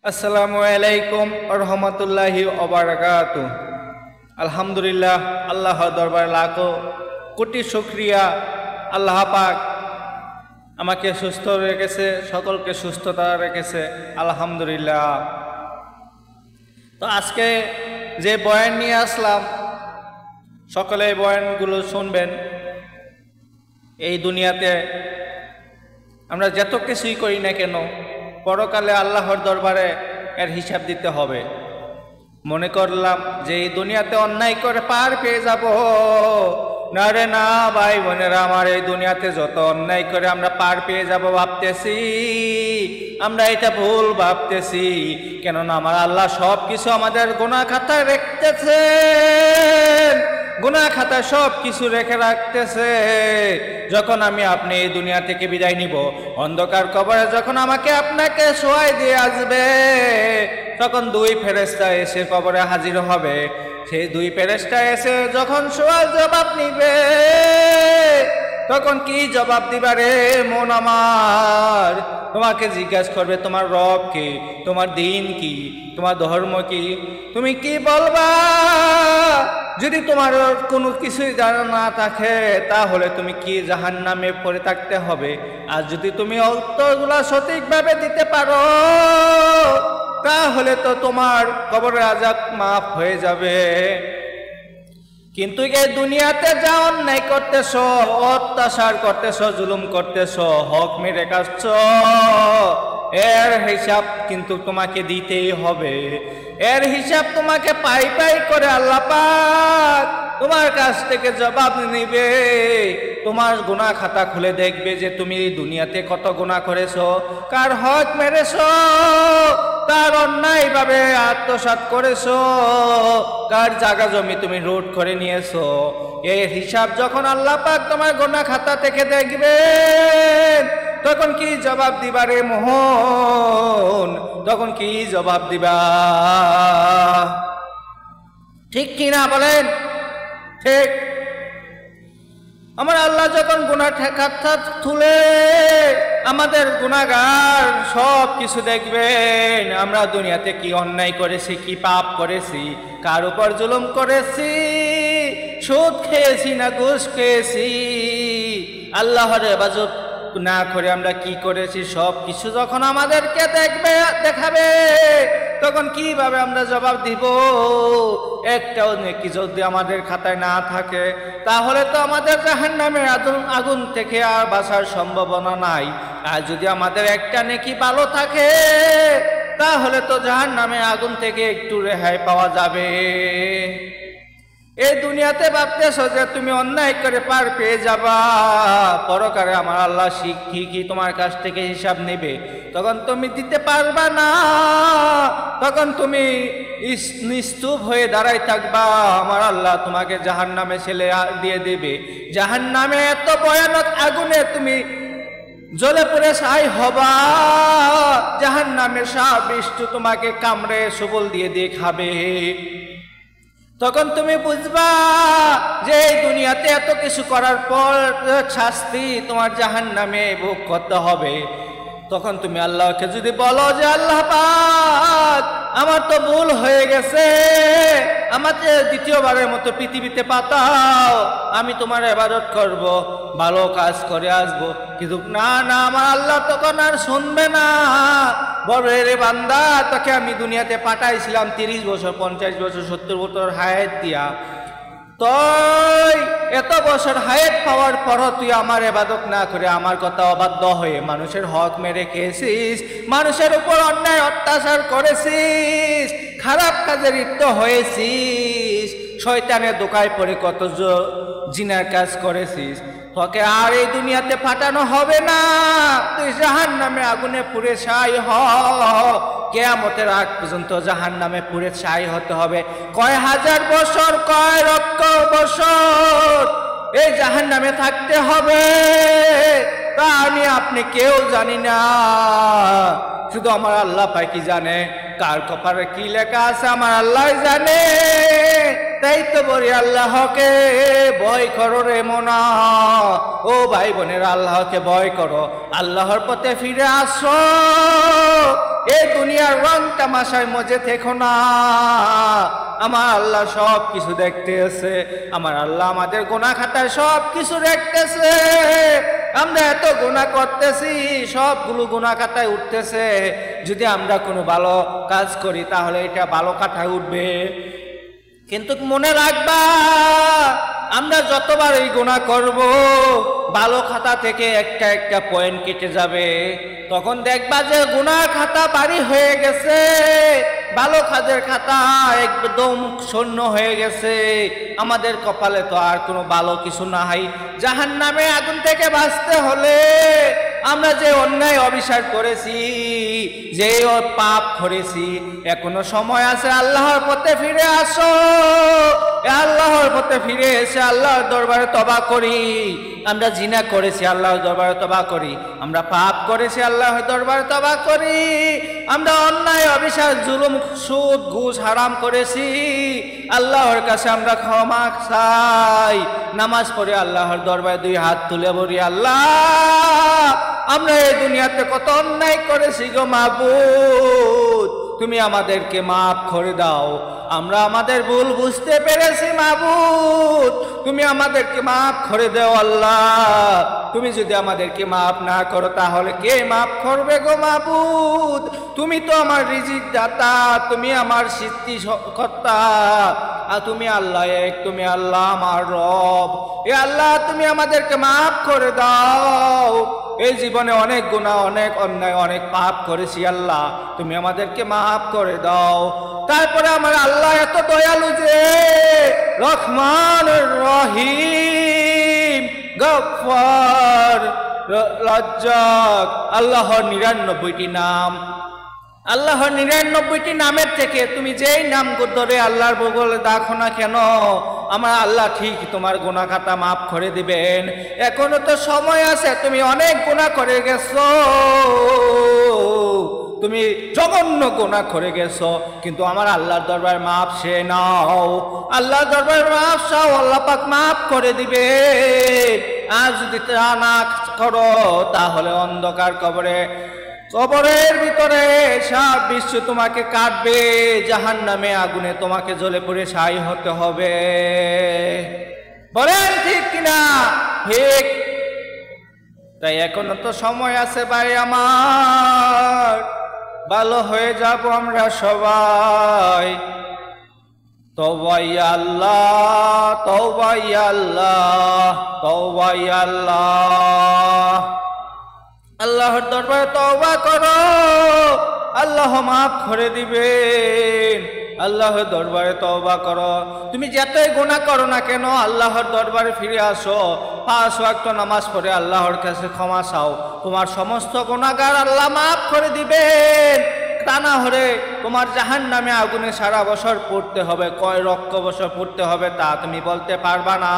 আসসালামু আলাইকুম রহমতুল্লাহি ওবারাকাতু। আলহামদুলিল্লাহ, আল্লাহ দরবার লাখো কোটি শুকরিয়া। আল্লাহ পাক আমাকে সুস্থ রেখেছে, সকলকে সুস্থতা রেখেছে, আলহামদুলিল্লাহ। তো আজকে যে বয়ান নিয়ে আসলাম, সকলে বয়ানগুলো শুনবেন। এই দুনিয়াতে আমরা যত কিছুই করি না কেন, পরকালে আল্লাহর দরবারে এর হিসাব দিতে হবে। মনে করলাম যে এই দুনিয়াতে অন্যায় করে পার পেয়ে যাব, না রে না ভাই বোনেরা, আমার এই দুনিয়াতে যত অন্যায় করে আমরা পার পেয়ে যাব ভাবতেছি, আমরা এটা ভুল ভাবতেছি। কেননা আমার আল্লাহ সব কিছু আমাদের গুনাহ খাতায় রাখতেছে, গুনাহ খাতায় সব কিছু রেখে রাখতেছে। যখন আপনি এই দুনিয়া থেকে বিদায় নিব, অন্ধকার কবরে যখন আমাকে আপনাকে শোয়াই দিয়ে আসবে, তখন দুই ফেরেশতা এসে কবরে হাজির হবে। সেই দুই ফেরেশতা এসে যখন শোয়ার জবাব নিবে, তখন কি জবাব দিবা রে মন আমার? তোমাকে জিজ্ঞাসা করবে তোমার রব কি, তোমার দিন কি, তোমার ধর্ম কি, তুমি কি বলবা? যদি তোমার কোনো কিছুই জানা না থাকে, তাহলে তুমি কি জাহান্নামে পড়ে থাকতে হবে। আর যদি তুমি উত্তরগুলা সঠিকভাবে দিতে পারো, তাহলে তো তোমার কবরের আযাব মাফ হয়ে যাবে। কিন্তু এই দুনিয়াতে যা অন্যায় করতেছ, অত্যাচার করতেছ, জুলুম করতেছ, হক মেরে খাচ্ছ, এর হিসাব কিন্তু তোমাকে দিতেই হবে। এর হিসাব তোমাকে পাই পাই করে আল্লাহ পাক তোমার কাছ থেকে জবাব নিবে। তোমার গুনাহ খাতা খুলে দেখবে যে তুমি দুনিয়াতে কত গুনাহ করেছো, কার হক মেরেছো, কার অন্যায়ভাবে আত্মসাৎ করেছো, কার জায়গা জমি তুমি লুট করে নিয়েছো। এই হিসাব যখন আল্লাহ পাক তোমার গুনাহ খাতা থেকে দেখবেন, তখন কি জবাব দিবা রে মোহন? তখন কি জবাব দিবা? ঠিক কিনা বলেন? ঠিক। আমার আল্লাহ যখন গুনাহ খাতা তুলে আমাদের গুনাহগার সব কিছু দেখবেন, আমরা দুনিয়াতে কি অন্যায় করেছি, কি পাপ করেছি, কার উপর জুলুম করেছি, সুদ খেয়েছি না ঘুষ খেয়েছি, আল্লাহর ইবাদত না করে আমরা কি করেছি, সব কিছু যখন আমাদেরকে দেখাবে, তখন কিভাবে আমরা জবাব দিব? একটাও নেকি যদি আমাদের খাতায় না থাকে, তাহলে তো আমাদের জাহান্নামের আগুন থেকে আর বাঁচার সম্ভাবনা নাই। আর যদি আমাদের একটা নেকি ভালো থাকে, তাহলে তো জাহান্নামের আগুন থেকে একটু রেহাই পাওয়া যাবে। এই দুনিয়াতে ভাবতেছো যে তুমি অন্যায় করে পার পেয়ে যাবা, পরকালে আমার আল্লাহ ঠিকই তোমার কাছ থেকে হিসাব নেবে, তখন তুমি দিতে পারবা না। তখন তুমি নিস্তুপ হয়ে দাঁড়াই থাকবা, আমার আল্লাহ তোমাকে জাহান্নামে ছেলে দিয়ে দেবে। জাহান্নামে এত ভয়ানক আগুনে তুমি জ্বলে পুড়ে ছাই হবা, জাহান্নামের সাপ বিষ্ণু তোমাকে কামড়ে সবল দিয়ে দিয়ে খাবে। তখন তুমি বুঝবা যে এই দুনিয়াতে এত কিছু করার পর শাস্তি তোমার জাহান্নামে ভোগ করতে হবে। তখন তুমি আল্লাহকে যদি বলো যে আল্লাহ পাক আমার তো ভুল হয়ে গেছে, আমাকে দ্বিতীয়বারের মতো পৃথিবীতে পাঠাও, আমি তোমার ইবাদত করব, ভালো কাজ করে আসবো। কিন্তু না না, আমার আল্লাহ তখন আর শুনবে না। বলে রে বান্দা, তোকে আমি দুনিয়াতে পাঠাইছিলাম 30 বছর, 50 বছর, 70 বছর হায়াত দিয়া, তুই এত বছর হায়াত পাওয়ার পরও তুই আমার ইবাদত না করে আমার কথা অবাধ্য হয়ে মানুষের হক মেরে খেয়েছিস, মানুষের উপর অন্যায় অত্যাচার করেছিস, খারাপ কাজে লিপ্ত হয়েছিস, শয়তানের দোকায় পড়ে কত জিনার কাজ করেছিস। তোকে আর এই দুনিয়াতে পাঠানো হবে না, তুই জাহান্নামে আগুনে পুড়ে ছাই হ। কিয়ামতের আগ পর্যন্ত জাহান্নামে পুড়ে ছাই হতে হবে। কয় হাজার বছর, কয় লক্ষ বছর এই জাহান্নামে থাকতে হবে, তা আমি আপনি কেউ জানি না। শুধু আমার আল্লাহ পাকি জানে কার কপালে কি লেখা আছে, আমার আল্লাহ জানে। তাই তো বলি আল্লাহকে ভয় করো রে মোনা। ও ভাই বোনেরা, আল্লাহকে ভয় করো, আল্লাহর পথে ফিরে আসো। এই দুনিয়ার রং তামাশায় মজে থেকো না। আমার আল্লাহ সব কিছু দেখতেছে, আমার আল্লাহ আমাদের গুনাহ খাতায় সব কিছু দেখতেছে। আমরা এত গুনাহ করতেছি, সবগুলো গুনাহ খাতায় উঠতেছে। যদি আমরা কোনো ভালো কাজ করি তাহলে এটা ভালো খাতায় উঠবে। কিন্তু মনে রাখবা, আমরা যতবার এই গুনাহ করব, ভালো খাতা থেকে একটা একটা পয়েন্ট কেটে যাবে। তখন দেখবা যে গুনাহ খাতা ভারী হয়ে গেছে, ভালো কাজের খাতা একদম শূন্য হয়ে গেছে। আমাদের কপালে তো আর কোনো ভালো কিছু নাই। জাহান্নামে আগুন থেকে বাঁচতে হলে আমরা যে অন্যায় অবিচার করেছি, যে পাপ করেছি, এখনো সময় আছে। আল্লাহর পথে ফিরে আসো, আল্লাহর পথে ফিরে এসে আল্লাহর দরবারে তওবা করি। আমরা জিনা করেছি, আল্লাহর দরবারে তওবা করি। আমরা পাপ করেছি, আল্লাহর দরবারে তওবা করি। আমরা অন্যায় অবিচার জুলুম সুদ ঘুষ হারাম করেছি, আল্লাহর কাছে আমরা ক্ষমা চাই। নামাজ পড়ে আল্লাহর দরবারে দুই হাত তুলে বলি, আল্লাহ আমরা এই দুনিয়াতে কত অন্যায় করেছি গো মাবুদ, তুমি আমাদেরকে মাফ করে দাও। আমরা আমাদের ভুল বুঝতে পেরেছি মাবুদ, তুমি আমাদেরকে মাফ করে দাও আল্লাহ। তুমি যদি আমাদেরকে মাফ না করো তাহলে কে মাফ করবে গো মাবুদ? তুমি তো আমার রিজিক দাতা, তুমি আমার সৃষ্টিকর্তা, আর তুমি আল্লাহ এক, তুমি আল্লাহ আমার রব। এ আল্লাহ তুমি আমাদেরকে মাফ করে দাও। এই জীবনে অনেক গুনাহ, অনেক অন্যায়, অনেক পাপ করেছি আল্লাহ, তুমি আমাদেরকে মাফ করে দাও। তারপরে আমার আল্লাহ এত দয়ালু যে রহমান রহিম গফফার রাজ্জাক, আল্লাহর 99টি নাম। আল্লাহর 99টি নামের থেকে তুমি যেই নাম ধরে আল্লাহর বগলে দেখো না কেন, আমার আল্লাহ ঠিক তোমার গুনাহ খাতা মাফ করে দিবেন। এখনো তো সময় আছে, তুমি অনেক গুনাহ করে গেছো, তুমি জঘন্য গুনাহ করে গেছো, কিন্তু আমার আল্লাহর দরবার মাফ সে নাও। আল্লাহর দরবার মাফ চাও, আল্লাহ পাক মাফ করে দিবে। আর যদি তা না করো তাহলে অন্ধকার কবরের ভিতরে সারা বিশ্ব তোমাকে কাটবে, জাহান্নামে আগুনে তোমাকে জ্বলে পুড়ে ছাই হতে হবে। বলেন ঠিক কিনা? ঠিক। তাই এখনো তো সময় আছে ভাই আমার, ভালো হয়ে যাব আমরা সবাই। তওবা ইয়া আল্লাহ, তওবা ইয়া আল্লাহ, তওবা ইয়া আল্লাহ। আল্লাহর দরবারে তওবা করো, আল্লাহ মাফ করে দিবেন। আল্লাহর দরবারে তওবা করো। তুমি যতই গুনাহ করো না কেন আল্লাহর দরবারে ফিরে আসো, 5 ওয়াক্ত নামাজ পড়ে আল্লাহর কাছে ক্ষমা চাও, তোমার সমস্ত গুনাহগার আল্লাহ মাফ করে দিবেন। তা না হলে তোমার জাহান্নামে আগুনে সারা বছর পড়তে হবে, কয় লক্ষ বছর পড়তে হবে তা তুমি বলতে পারবা না।